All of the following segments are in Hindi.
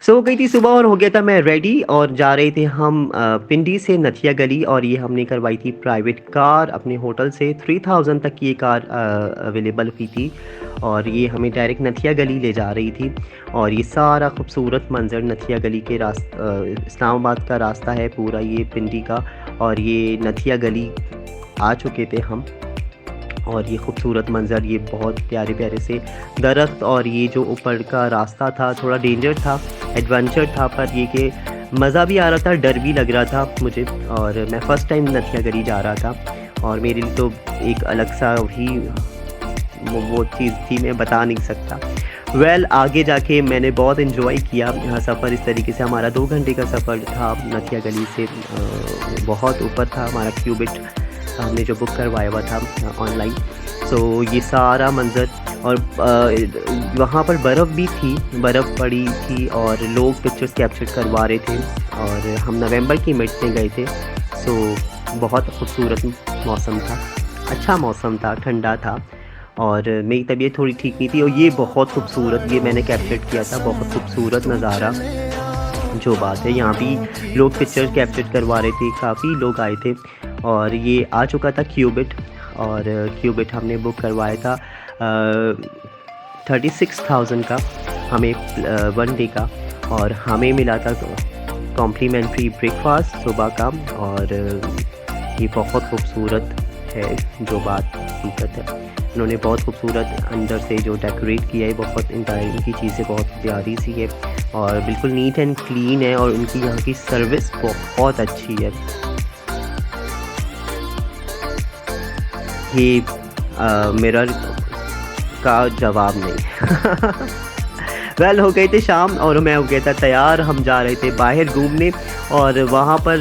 सो हो गई थी सुबह और हो गया था मैं रेडी और जा रहे थे हम पिंडी से नथिया गली और ये हमने करवाई थी प्राइवेट कार अपने होटल से 3000 तक की ये कार अवेलेबल हुई थी और ये हमें डायरेक्ट नथिया गली ले जा रही थी। और ये सारा खूबसूरत मंजर नथिया गली के इस्लामाबाद का रास्ता है पूरा ये पिंडी का। और ये नथिया गली आ चुके थे हम और ये खूबसूरत मंज़र, ये बहुत प्यारे प्यारे से दरख्त और ये जो ऊपर का रास्ता था थोड़ा डेंजर था, एडवेंचर था, पर ये कि मज़ा भी आ रहा था, डर भी लग रहा था मुझे। और मैं फ़र्स्ट टाइम नथिया गली जा रहा था और मेरे लिए तो एक अलग सा ही वो चीज़ थी, मैं बता नहीं सकता। आगे जाके मैंने बहुत इन्जॉय किया सफ़र। इस तरीके से हमारा 2 घंटे का सफ़र था नथिया गली से। बहुत ऊपर था हमारा क्यूबिट हमने जो बुक करवाया हुआ था ऑनलाइन। सो ये सारा मंज़र और वहाँ पर बर्फ़ भी थी, बर्फ़ पड़ी थी और लोग पिक्चर्स कैप्चर करवा रहे थे और हम नवंबर की मिड में गए थे। सो बहुत खूबसूरत मौसम था, अच्छा मौसम था, ठंडा था और मेरी तबीयत थोड़ी ठीक नहीं थी और ये बहुत खूबसूरत, ये मैंने कैप्चर किया था, बहुत खूबसूरत नज़ारा। जो बात है यहाँ भी लोग पिक्चर कैप्चर करवा रहे थे, काफ़ी लोग आए थे और ये आ चुका था क्यूबिट। और क्यूबिट हमने बुक करवाया था 36,000 का हमें 1 डे का और हमें मिला था कॉम्प्लीमेंट्री ब्रेकफास्ट सुबह का। और ये बहुत खूबसूरत है जो बात हकीकत है, उन्होंने बहुत खूबसूरत अंदर से जो डेकोरेट किया है, बहुत इंटायर की चीज़ें बहुत प्यारी सी है और बिल्कुल नीट एंड क्लीन है और उनकी यहाँ की सर्विस बहुत अच्छी है। ये मिरर का जवाब नहीं। हो गए थे शाम और मैं हो गया था तैयार, हम जा रहे थे बाहर घूमने और वहाँ पर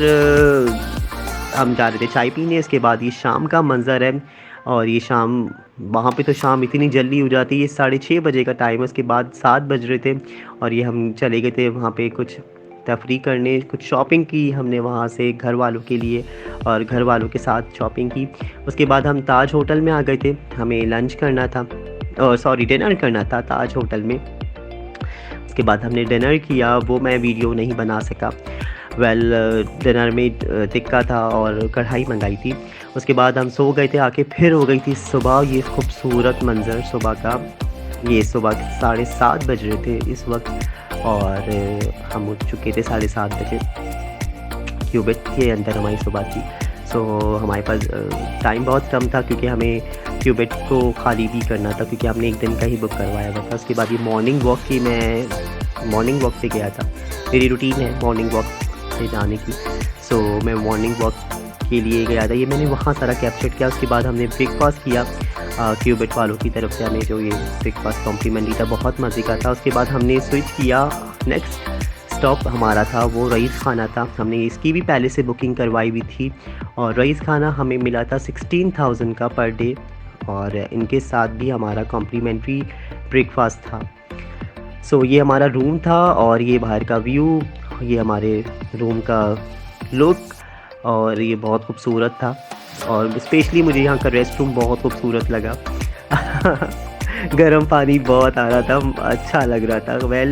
हम जा रहे थे चाय पीने। इसके बाद ये शाम का मंज़र है और ये शाम वहाँ पे तो शाम इतनी जल्दी हो जाती है, ये 6:30 बजे का टाइम है, उसके बाद 7 बज रहे थे और ये हम चले गए थे वहाँ पे कुछ तफरी करने, कुछ शॉपिंग की हमने वहाँ से घर वालों के लिए और घर वालों के साथ शॉपिंग की। उसके बाद हम ताज होटल में आ गए थे, हमें लंच करना था सॉरी डिनर करना था ताज होटल में। उसके बाद हमने डिनर किया, वो मैं वीडियो नहीं बना सका। डिनर में टिक्का था और कढ़ाई मंगाई थी। उसके बाद हम सो गए थे, आके फिर हो गई थी सुबह। ये खूबसूरत मंज़र सुबह का, ये सुबह 7:30 बज रहे थे इस वक्त और हम उठ चुके थे 7:30 बजे। क्यूबिट के अंदर हमारी सुबह थी। सो हमारे पास टाइम बहुत कम था क्योंकि हमें क्यूबिट को खाली भी करना था क्योंकि हमने एक दिन का ही बुक करवाया हुआ था। उसके बाद ये मॉर्निंग वॉक की, मैं मॉर्निंग वॉक पे गया था, मेरी रूटीन है मॉर्निंग वॉक पे जाने की। सो मैं मॉर्निंग वॉक के लिए गया था, ये मैंने वहाँ सारा कैप्चर किया। उसके बाद हमने ब्रेकफास्ट किया क्यूबिट वालों की तरफ से, हमें जो ये ब्रेकफास्ट कॉम्प्लीमेंट्री था, बहुत मज़े का था। उसके बाद हमने स्विच किया, नेक्स्ट स्टॉप हमारा था वो रईस खाना था। हमने इसकी भी पहले से बुकिंग करवाई हुई थी और रईस खाना हमें मिला था 16,000 का पर डे और इनके साथ भी हमारा कॉम्प्लीमेंट्री ब्रेकफास्ट था। सो ये हमारा रूम था और ये बाहर का व्यू, ये हमारे रूम का लुक और ये बहुत खूबसूरत था और स्पेशली मुझे यहाँ का रेस्ट रूम बहुत खूबसूरत लगा। गर्म पानी बहुत आ रहा था, अच्छा लग रहा था।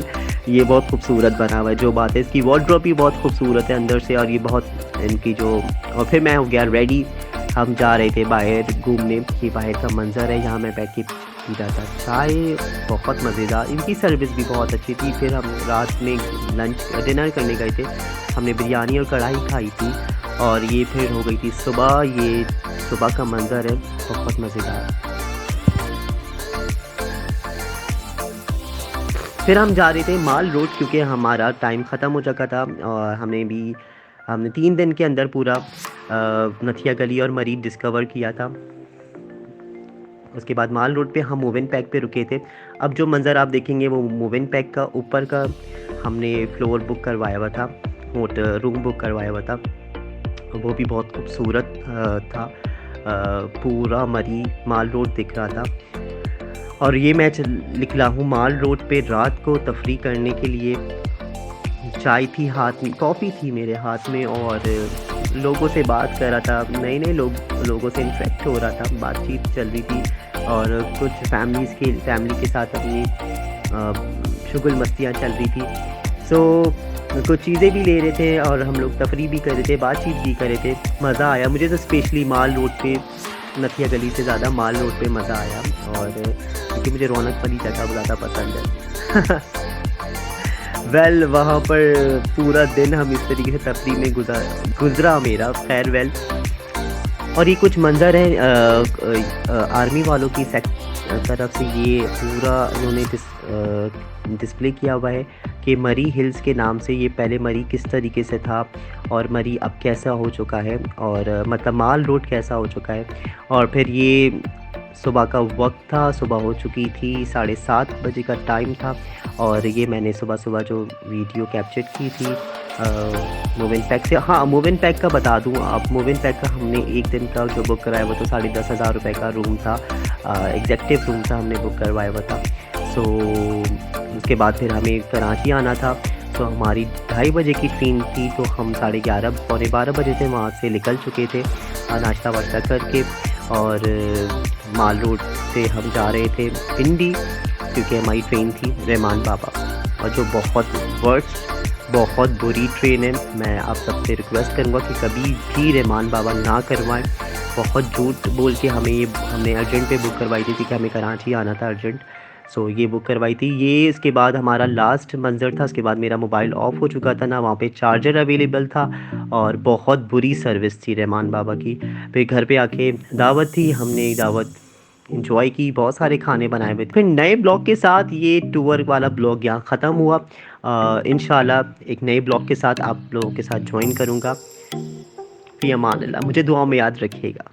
ये बहुत खूबसूरत बना हुआ है, जो बात है इसकी वार्डरोब भी बहुत खूबसूरत है अंदर से और ये बहुत इनकी जो। और फिर मैं हो गया रेडी, हम जा रहे थे बाहर घूमने। ये बाहर का मंज़र है, यहाँ मैं बैठ के पी रहा था चाय, बहुत मज़ेदार, इनकी सर्विस भी बहुत अच्छी थी। फिर हम रात में डिनर करने गए थे, हमने बिरयानी और कढ़ाई खाई थी और ये फिर हो गई थी सुबह। ये सुबह का मंज़र है, बहुत मज़ेदार। फिर हम जा रहे थे माल रोड क्योंकि हमारा टाइम ख़त्म हो चुका था और हमने 3 दिन के अंदर पूरा नथिया गली और मरीन डिस्कवर किया था। उसके बाद माल रोड पे हम मूविन पैक पे रुके थे। अब जो मंज़र आप देखेंगे वो मूविन पैक का ऊपर का हमने फ्लोर बुक करवाया हुआ था, रूम बुक करवाया हुआ था, वो भी बहुत खूबसूरत था। पूरा माल रोड दिख रहा था और ये मैं निकला हूँ माल रोड पे रात को तफरी करने के लिए। चाय थी हाथ में, कॉफ़ी थी मेरे हाथ में और लोगों से बात कर रहा था, नए नए लोगों से इंटरेक्ट हो रहा था, बातचीत चल रही थी और कुछ फैमिली के साथ अपनी शुगल मस्तियाँ चल रही थी। सो कुछ चीज़ें भी ले रहे थे और हम लोग तफरी भी कर रहे थे, बातचीत भी कर रहे थे। मज़ा आया मुझे तो स्पेशली माल रोड पे, नथिया गली से ज़्यादा माल रोड पे मज़ा आया। और क्योंकि मुझे रौनक वाली जगह ज़्यादा पसंद है। वेल वहाँ पर पूरा दिन हम इस तरीके से तफरी में गुज़रा मेरा। ख़ैर वेल, और ये कुछ मंज़र है आर्मी वालों की तरफ से ये पूरा उन्होंने डिस्प्ले किया हुआ है कि मरी हिल्स के नाम से ये पहले मरी किस तरीके से था और मरी अब कैसा हो चुका है, और मतलब माल रोड कैसा हो चुका है। और फिर ये सुबह का वक्त था, सुबह हो चुकी थी, 7:30 बजे का टाइम था। और ये मैंने सुबह जो वीडियो कैप्चर की थी मूविन पैक से। हाँ, मूविन पैक का बता दूँ आप, मूविन पैक का हमने एक दिन का जो बुक कराया वो तो 10,500 रुपये का रूम था, एग्जेक्टिव रूम था, हमने बुक करवाया हुआ था। सो उसके बाद फिर हमें कराची आना था, तो हमारी 2:30 बजे की ट्रेन थी, तो हम 11:30 पौने 12 बजे से वहाँ से निकल चुके थे नाश्ता वाश्ता करके। और माल रोड से हम जा रहे थे पिंडी, क्योंकि हमारी ट्रेन थी रहमान बाबा, और जो बहुत बुरी ट्रेन है। मैं आप सबसे रिक्वेस्ट करूँगा कि कभी भी रहमान बाबा ना करवाएं। बहुत झूठ बोल के हमने अर्जेंट पे बुक करवाई थी कि हमें कराची आना था अर्जेंट। सो ये बुक करवाई थी। ये इसके बाद हमारा लास्ट मंज़र था। उसके बाद मेरा मोबाइल ऑफ़ हो चुका था, ना वहाँ पे चार्जर अवेलेबल था, और बहुत बुरी सर्विस थी रहमान बाबा की। फिर घर पे आके दावत थी, हमने दावत एंजॉय की, बहुत सारे खाने बनाए हुए थे। फिर नए ब्लॉग के साथ ये टूर वाला ब्लॉग यहाँ ख़त्म हुआ। इंशाल्लाह एक नए ब्लॉग के साथ आप लोगों के साथ ज्वाइन करूँगा। फ़ी अमान अल्लाह, मुझे दुआ में याद रखिएगा।